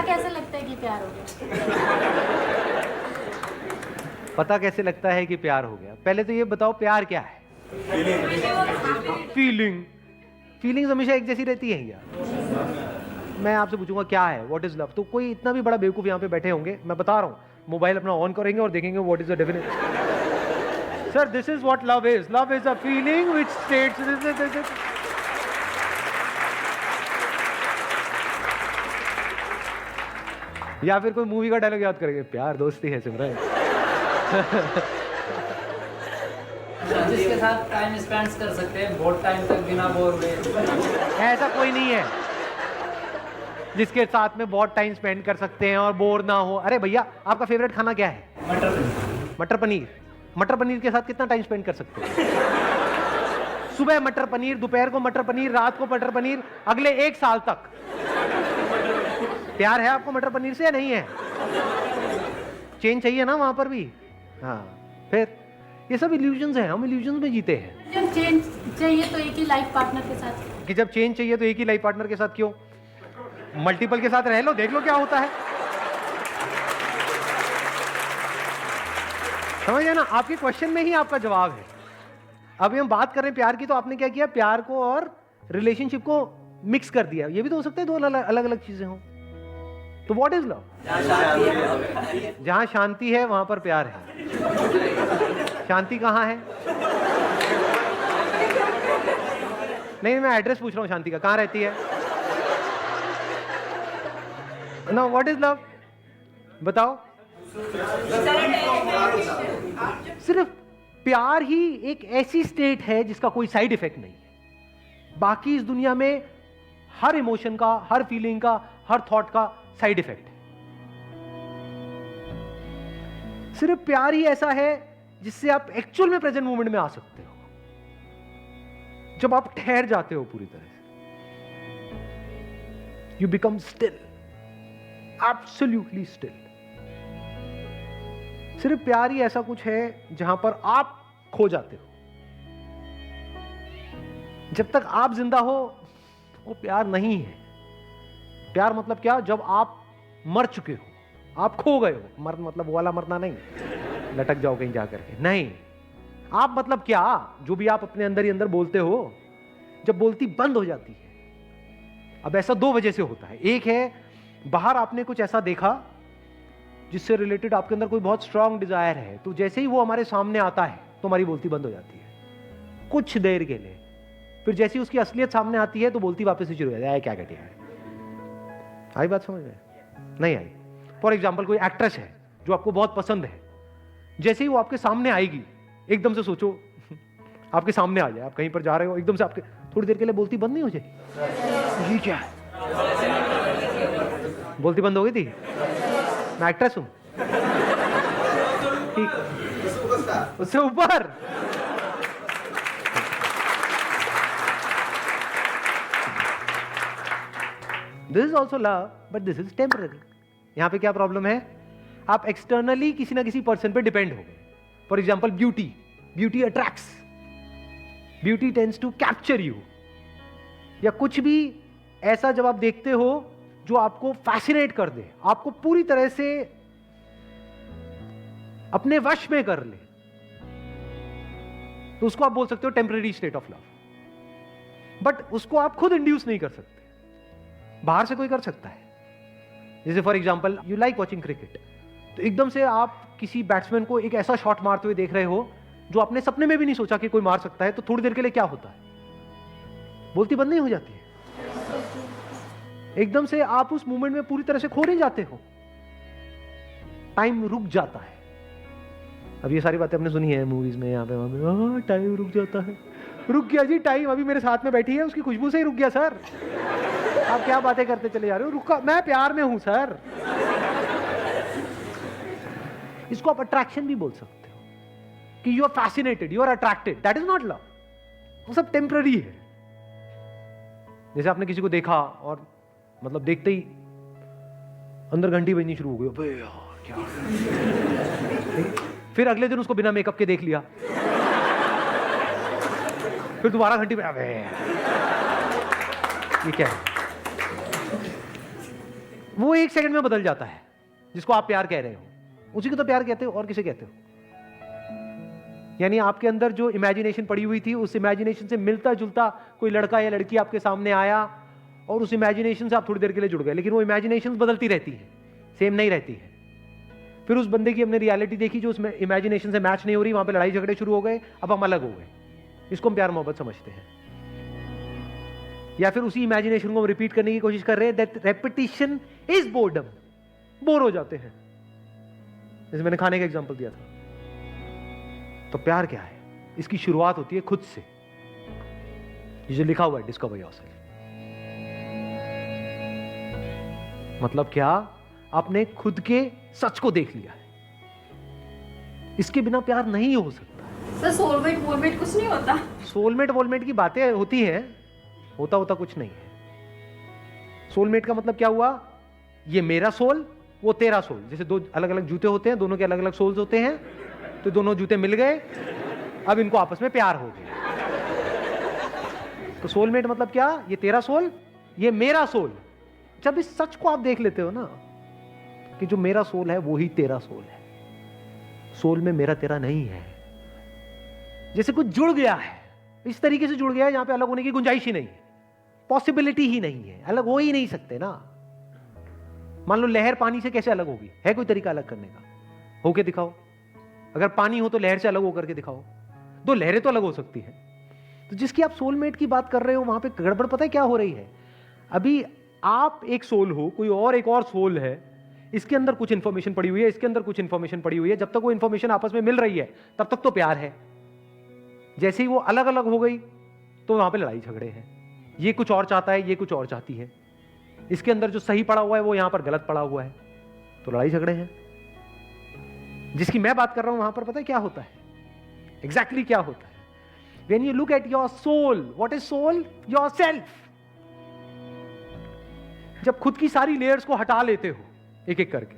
कैसे लगता है कि प्यार हो गया? पता कैसे लगता है कि प्यार हो गया? पहले तो ये बताओ प्यार क्या है? फीलिंग्स हमेशा एक जैसी रहती है क्या? मैं आपसे पूछूंगा क्या है, व्हाट इज लव, तो कोई इतना भी बड़ा बेवकूफ यहाँ पे बैठे होंगे, मैं बता रहा हूँ, मोबाइल अपना ऑन करेंगे और देखेंगे what is the definition. Sir this is what love is. Love is a feeling which states या फिर कोई मूवी का डायलॉग याद करेंगे, प्यार दोस्ती है सिमरन. जिसके साथ टाइम स्पेंड कर सकते हैं बहुत टाइम तक बिना बोर हुए. ऐसा कोई नहीं है जिसके साथ में बहुत टाइम स्पेंड कर सकते हैं और बोर ना हो. अरे भैया आपका फेवरेट खाना क्या है? मटर पनीर. मटर पनीर. मटर पनीर के साथ कितना टाइम स्पेंड कर सकते हैं? सुबह मटर पनीर, दोपहर को मटर पनीर, रात को मटर पनीर, अगले 1 साल तक. प्यार है आपको मटर पनीर से या नहीं है? चेंज चाहिए ना वहां पर भी. हाँ फिर ये सब इल्यूजन्स हैं, हम इल्यूजन्स में जीते हैं. जब चेंज चाहिए तो एक ही लाइफ पार्टनर के साथ. कि जब चेंज चाहिए तो एक ही लाइफ पार्टनर के साथ क्यों? मल्टीपल के साथ रह लो, देख लो क्या होता है. समझ गए ना? आपके क्वेश्चन में ही आपका जवाब है. अभी हम बात कर रहे हैं प्यार की, तो आपने क्या किया, प्यार को और रिलेशनशिप को मिक्स कर दिया. ये भी तो हो सकता है दो अलग अलग चीजें हों. तो व्हाट इज लव? जहां शांति है वहां पर प्यार है. शांति कहां है? नहीं मैं एड्रेस पूछ रहा हूं शांति का, कहां रहती है? ना व्हाट इज लव बताओ. सिर्फ प्यार ही एक ऐसी स्टेट है जिसका कोई साइड इफेक्ट नहीं है. बाकी इस दुनिया में हर इमोशन का, हर फीलिंग का, हर थॉट का साइड इफेक्ट है. सिर्फ प्यार ही ऐसा है जिससे आप एक्चुअल में प्रेजेंट मोमेंट में आ सकते हो. जब आप ठहर जाते हो पूरी तरह से, you become still, absolutely still. सिर्फ प्यार ही ऐसा कुछ है जहां पर आप खो जाते हो. जब तक आप जिंदा हो वो प्यार नहीं है. प्यार मतलब क्या? जब आप मर चुके हो, आप खो गए हो. मर मतलब वो वाला मरना नहीं, लटक जाओ कहीं जाकर के, नहीं. आप मतलब क्या? जो भी आप अपने अंदर ही अंदर बोलते हो, जब बोलती बंद हो जाती है. अब ऐसा 2 वजह से होता है. एक है बाहर आपने कुछ ऐसा देखा जिससे रिलेटेड आपके अंदर कोई बहुत स्ट्रांग डिजायर है, तो जैसे ही वो हमारे सामने आता है तो हमारी बोलती बंद हो जाती है कुछ देर के लिए. फिर जैसी उसकी असलियत सामने आती है तो बोलती वापस से शुरू हो जाती है. क्या कहती है? आई बात समझ में? नहीं आई. फॉर एग्जाम्पल कोई एक्ट्रेस है जो आपको बहुत पसंद है, जैसे ही वो आपके सामने आएगी, एकदम से सोचो आपके सामने आ जाए, आप कहीं पर जा रहे हो, एकदम से आपके थोड़ी देर के लिए बोलती बंद नहीं हो जाए? ये क्या है? बोलती बंद हो गई थी. मैं एक्ट्रेस हूं. ठीक, उससे ऊपर. This is also love but this is temporary. यहां पे क्या प्रॉब्लम है? आप एक्सटर्नली किसी ना किसी पर्सन पे डिपेंड हो गए. For example beauty attracts, beauty tends to capture you. या कुछ भी ऐसा जब आप देखते हो जो आपको फैसिनेट कर दे, आपको पूरी तरह से अपने वश में कर ले, तो उसको आप बोल सकते हो temporary state of love. But उसको आप खुद इंड्यूस नहीं कर सकते, बाहर से कोई कर सकता है. जैसे for example you like watching cricket, तो एकदम से आप किसी बैट्समैन को एक ऐसा शॉट मारते हुए देख रहे हो जो आपने सपने में भी नहीं सोचा कि कोई मार सकता है, तो थोड़ी देर के लिए क्या होता है? बोलती बंद नहीं हो जाती है. एकदम से आप उस मोमेंट में पूरी तरह से खो नहीं जाते हो, टाइम रुक जाता है. अब ये सारी बातें आपने सुनी है मूवीज में, यहाँ पे वहां पे, टाइम रुक जाता है. रुक गया जी टाइम, अभी मेरे साथ में बैठी है, उसकी खुशबू से ही रुक गया सर. आप क्या बातें करते चले जा रहे हो? रुका, मैं प्यार में हूं सर. इसको आप अट्रैक्शन भी बोल सकते हो कि you are fascinated, you are attracted. That is not love. वो सब टेम्पररी है. जैसे आपने किसी को देखा और मतलब देखते ही अंदर घंटी बजनी शुरू हो गई, अबे यार क्या. फिर अगले दिन उसको बिना मेकअप के देख लिया, फिर दोबारा घंटी बजा, ये क्या है? वो एक सेकंड में बदल जाता है, जिसको आप प्यार कह रहे हो उसी को तो प्यार कहते हो, और किसे कहते हो? यानी आपके अंदर जो इमेजिनेशन पड़ी हुई थी, उस इमेजिनेशन से मिलता जुलता कोई लड़का या लड़की आपके सामने आया और उस इमेजिनेशन से आप थोड़ी देर के लिए जुड़ गए, लेकिन वो इमेजिनेशन बदलती रहती है, सेम नहीं रहती है। फिर उस बंदे की हमने रियलिटी देखी जो उसमें इमेजिनेशन से मैच नहीं हो रही, वहां पे लड़ाई झगड़े शुरू हो गए, अब हम अलग हो गए। इसको हम प्यार मोहब्बत समझते हैं। या फिर उसी इमेजिनेशन को हम रिपीट करने की कोशिश कर रहे हैं, that repetition is boredom, bore हो जाते हैं। जैसे मैंने खाने का एग्जांपल दिया था। तो प्यार क्या है? इसकी शुरुआत होती है खुद से। ये जो लिखा हुआ है डिस्कवर योरसेल्फ, मतलब क्या? आपने खुद के सच को देख लिया है। इसके बिना प्यार नहीं हो सकता। सर सोलमेट वोलमेट कुछ नहीं होता? सोलमेट वोलमेट की बातें होती हैं, होता कुछ नहीं है। सोलमेट का मतलब क्या हुआ? ये मेरा सोल, वो तेरा सोल। जैसे दो अलग अलग जूते होते हैं, दोनों के अलग अलग सोल्स होते हैं, तो दोनों जूते मिल गए, अब इनको आपस में प्यार हो गया। तो सोलमेट मतलब क्या? ये तेरा सोल, ये मेरा सोल। जब इस सच को आप देख लेते हो ना कि जो मेरा सोल है वो ही तेरा सोल है, सोल में मेरा तेरा नहीं है। जैसे कुछ जुड़ गया है, इस तरीके से जुड़ गया है जहां पे अलग होने की गुंजाइश ही नहीं है, पॉसिबिलिटी ही नहीं है, अलग हो ही नहीं सकते ना। मान लो लहर पानी से कैसे अलग होगी? है कोई तरीका अलग करने का? होके दिखाओ। अगर पानी हो तो लहर से अलग होकर के दिखाओ। दो लहरें तो अलग हो सकती हैं। तो जिसकी आप सोलमेट की बात कर रहे हो, वहां पे गड़बड़ पता है क्या हो रही है? अभी आप एक सोल हो, कोई और एक और सोल है, इसके अंदर कुछ इंफॉर्मेशन पड़ी हुई है, इसके अंदर कुछ इंफॉर्मेशन पड़ी हुई है। जब तक वो इंफॉर्मेशन आपस में मिल रही है तब तक तो प्यार है। जैसे ही वो अलग अलग हो गई तो वहां पे लड़ाई झगड़े हैं। ये कुछ और चाहता है, ये कुछ और चाहती है। इसके अंदर जो सही पड़ा हुआ है वो यहां पर गलत पड़ा हुआ है, तो लड़ाई झगड़े हैं। जिसकी मैं बात कर रहा हूं वहां पर पता है क्या होता है? एग्जैक्टली क्या होता है? When you look at your soul, what is soul? Yourself. जब खुद की सारी लेयर्स को हटा लेते हो एक एक करके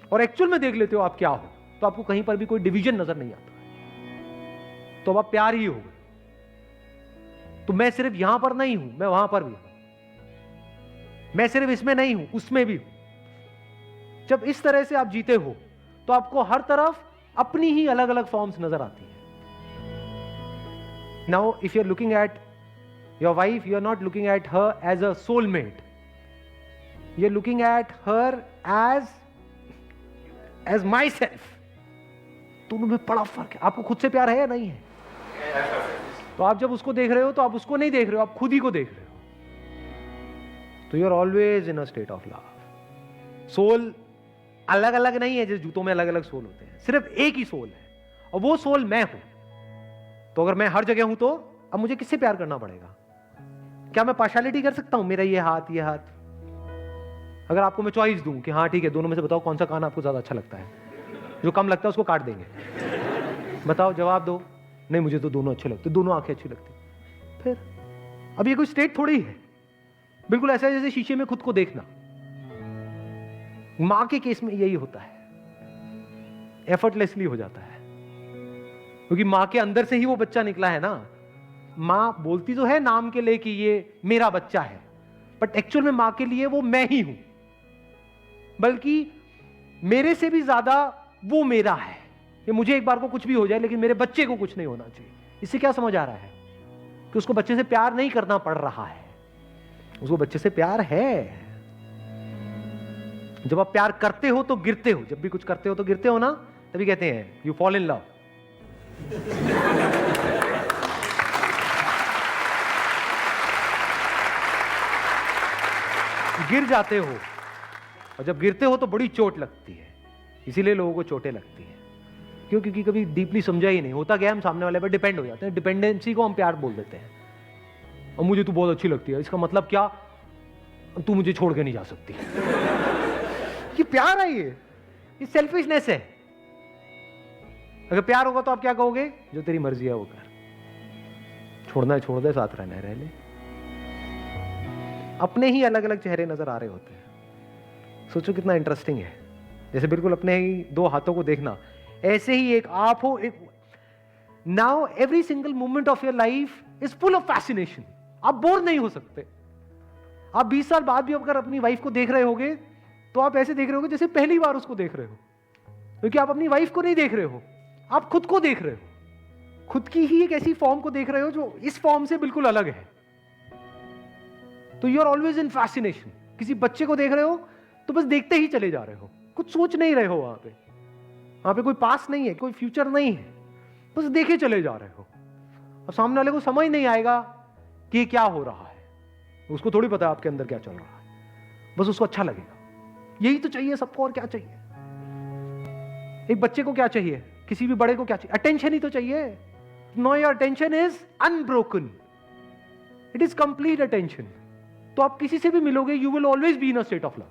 और एक्चुअल में देख लेते हो आप क्या हो, तो आपको कहीं पर भी कोई डिवीजन नजर नहीं आता, तो अब आप प्यार ही हो गए। तो मैं सिर्फ यहां पर नहीं हूं, मैं वहां पर भी हूं। मैं सिर्फ इसमें नहीं हूं, उसमें भी हूं। जब इस तरह से आप जीते हो तो आपको हर तरफ अपनी ही अलग अलग फॉर्म्स नजर आती है। Now if you are looking at your wife, you are not looking at her as a soulmate, you are looking at her as myself. दोनों में बड़ा फर्क है। आपको खुद से प्यार है या नहीं है? तो आप जब उसको देख रहे हो तो आप उसको नहीं देख रहे हो, आप खुद ही को देख रहे हो। तो you are always in a state of love. Soul अलग अलग नहीं है, जैसे जूतों में अलग अलग सोल होते हैं, सिर्फ एक ही सोल है और वो सोल मैं हूं। तो अगर मैं हर जगह हूं तो अब मुझे किससे प्यार करना पड़ेगा? क्या मैं पार्शियलिटी कर सकता हूं? मेरा ये हाथ, ये हाथ। अगर आपको मैं चॉइस दूं कि हाँ ठीक है, दोनों में से बताओ कौन सा कान आपको ज्यादा अच्छा लगता है, जो कम लगता है उसको काट देंगे। बताओ, जवाब दो। नहीं, मुझे तो दोनों अच्छे लगते, दोनों आंखें अच्छी लगती। फिर अब ये कोई स्टेट थोड़ी है। बिल्कुल ऐसा है जैसे शीशे में खुद को देखना। मां के केस में यही होता है, एफर्टलेसली हो जाता है, क्योंकि मां के अंदर से ही वो बच्चा निकला है ना। मां बोलती तो है नाम के लिए कि ये मेरा बच्चा है, बट एक्चुअल में मां के लिए वो मैं ही हूं, बल्कि मेरे से भी ज्यादा वो मेरा है। ये मुझे एक बार को कुछ भी हो जाए लेकिन मेरे बच्चे को कुछ नहीं होना चाहिए। इससे क्या समझ आ रहा है? कि उसको बच्चे से प्यार नहीं करना पड़ रहा है, उसको बच्चे से प्यार है। जब आप प्यार करते हो तो गिरते हो, जब भी कुछ करते हो तो गिरते हो ना, तभी कहते हैं यू फॉल इन लव। गिर जाते हो, और जब गिरते हो तो बड़ी चोट लगती है। इसीलिए लोगों को चोटें लगती हैं, क्यों? क्योंकि कभी डीपली समझा ही नहीं होता। क्या हम सामने वाले पर डिपेंड हो जाते हैं। डिपेंडेंसी को हम प्यार बोल देते हैं। और मुझे तू बहुत अच्छी लगती है, इसका मतलब क्या? तू मुझे छोड़ के नहीं जा सकती। ये प्यार है? ये सेल्फिशनेस है। अगर प्यार होगा तो आप क्या कहोगे? जो तेरी मर्जी है वो कर, छोड़ना है छोड़ दे, साथ रहना है रह ले। अपने ही अलग अलग चेहरे नजर आ रहे होते हैं। सोचो कितना इंटरेस्टिंग है। जैसे बिल्कुल अपने ही दो हाथों को देखना, ऐसे ही एक आप हो, एक। Now every single moment of your life is full of fascination. आप बोर नहीं हो सकते। आप 20 साल बाद भी अगर अपनी वाइफ को देख रहे होगे तो आप ऐसे देख रहे हो जैसे पहली बार उसको देख रहे हो, क्योंकि आप अपनी वाइफ को नहीं देख रहे हो, आप खुद को देख रहे हो, खुद की ही एक ऐसी फॉर्म को देख रहे हो जो इस फॉर्म से बिल्कुल अलग है। तो you are always in fascination. किसी बच्चे को देख रहे हो तो बस देखते ही चले जा रहे हो, कुछ सोच नहीं रहे हो, वहां पे कोई पास नहीं है, कोई फ्यूचर नहीं है, बस देखे चले जा रहे हो। और सामने वाले को समझ नहीं आएगा कि ये क्या हो रहा है, उसको थोड़ी पता है आपके अंदर क्या चल रहा है, बस उसको अच्छा लगेगा। यही तो चाहिए सबको, और क्या चाहिए? एक बच्चे को क्या चाहिए, किसी भी बड़े को क्या चाहिए? अटेंशन ही तो चाहिए। No, your attention is unbroken, it is complete attention. तो आप किसी से भी मिलोगे, you will always be in a state of love.